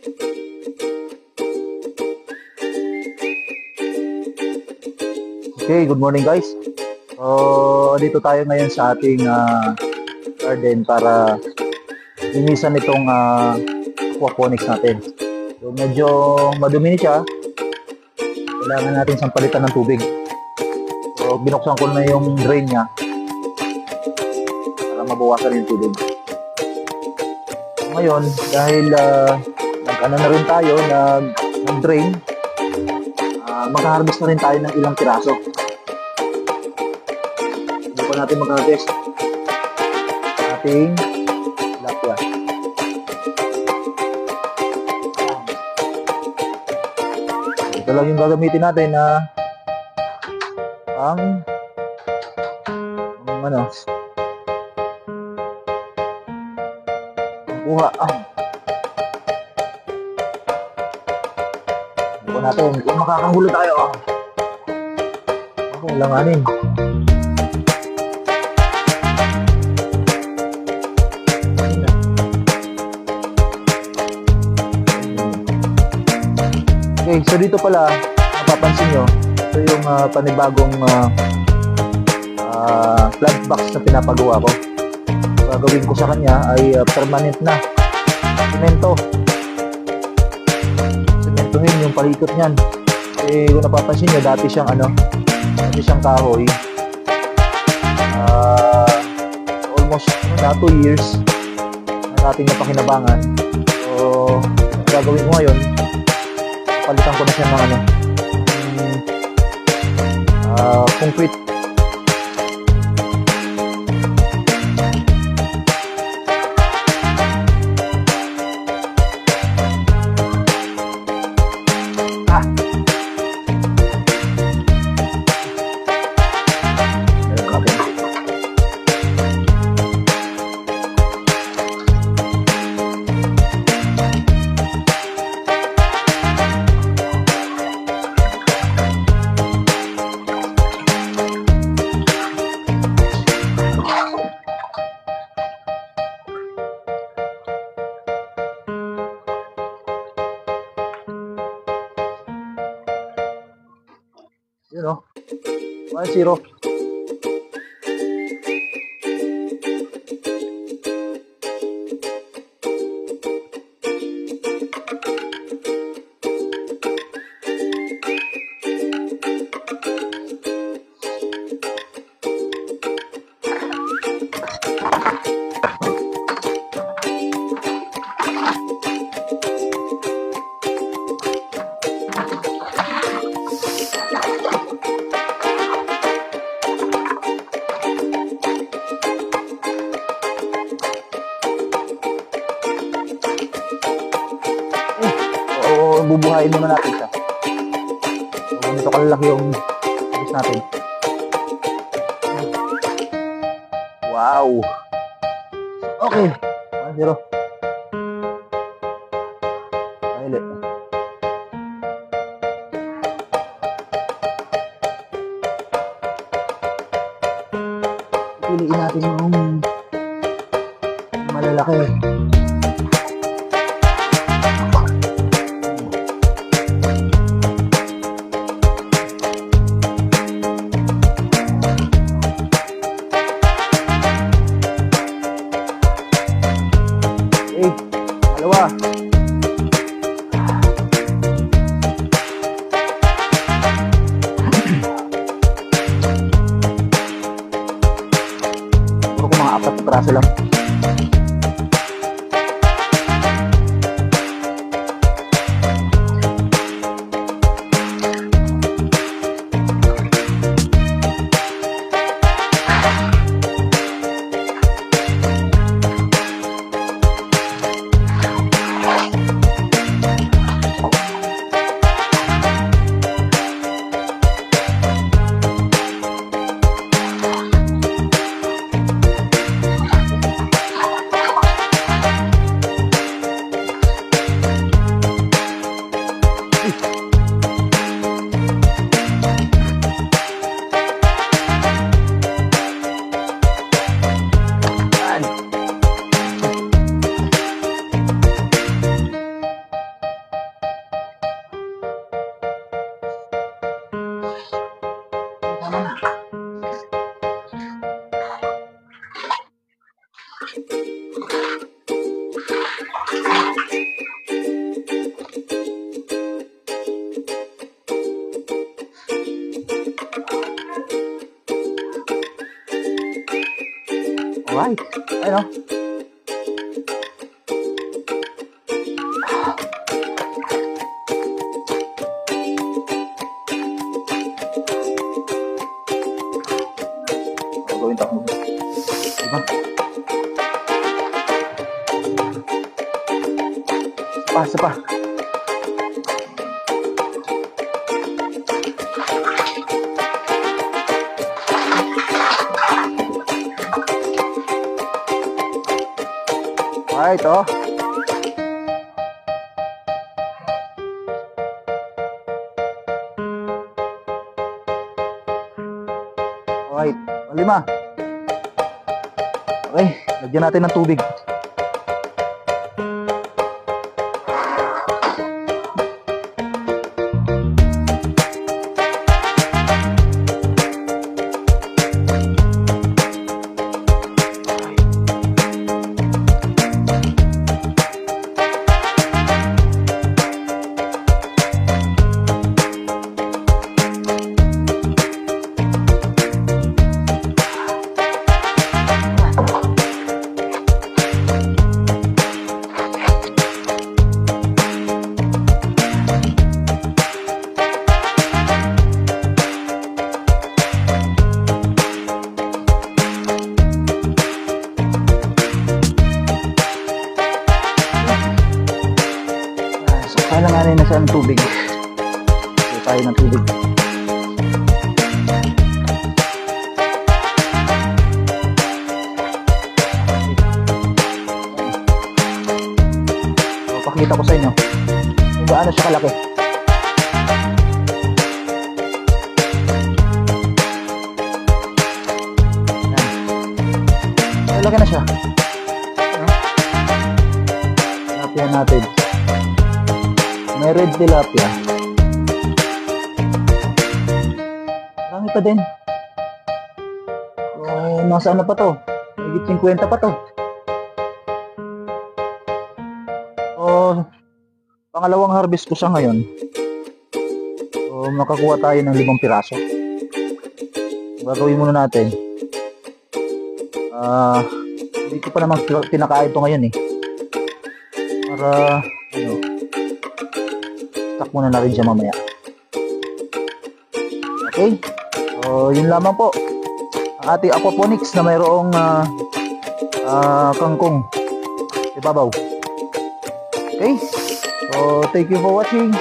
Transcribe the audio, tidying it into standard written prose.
Okay, good morning guys. So, dito tayo ngayon sa ating garden para linisan itong aquaponics natin. So, medyo madumi siya. Kailangan natin siyang palitan ng tubig. So, binuksan ko na yung drain niya para mabawasan yung tubig. So, ngayon, dahil nag-ano na rin tayo, nag-drain, mag-harvest na rin tayo ng ilang piraso. Hindi pa natin mag-harvest ating tilapia. Ito lang yung gagamitin natin na ang kuha. Natin kung makakahulo tayo. Ako langanin. Okay, so dito pala napapansin nyo, ito yung panibagong plant box na pinapagawa ko. Gagawin ko sa kanya ay permanent na semento. Yung palikot niyan. Kung napapansin nyo, dati siyang kahoy. Almost 2 years na nating napakinabangan. So, gagawin ko ngayon, palitan ko na siya ng concrete. Yun o. 1-0. Bubuhayin muna natin siya. So, ganito kalalaki yung bus natin. Wow! Okay! 1-0. Mahili. Piliin natin yung malalaki. Dalawa. Puro ko mga 4 na piraso lang. Alright. Ayun, oh. Gawin tayo. Diba? Isa pa. Alright, oh. Alright, 5. Okay, lagyan natin ng tubig. Kailanganin na siya ng tubig. Hindi tayo ng tubig. So, pakita ko sa inyo kung gaano siya kalaki. Ayan. Laki na siya. Tilapia natin. May red tilapia. Marami pa din. Nasa ano pa to? Higit 50 pa to. Pangalawang harvest ko siya ngayon. Makakuha tayo ng 5 piraso. Gagawin muna natin. Hindi ko pa naman pinakain to ngayon eh. Para stock muna na rin siya mamaya. Okay? So, yun lamang po. Ang ating aquaponics na mayroong kangkong ibabaw. Okay? So, thank you for watching.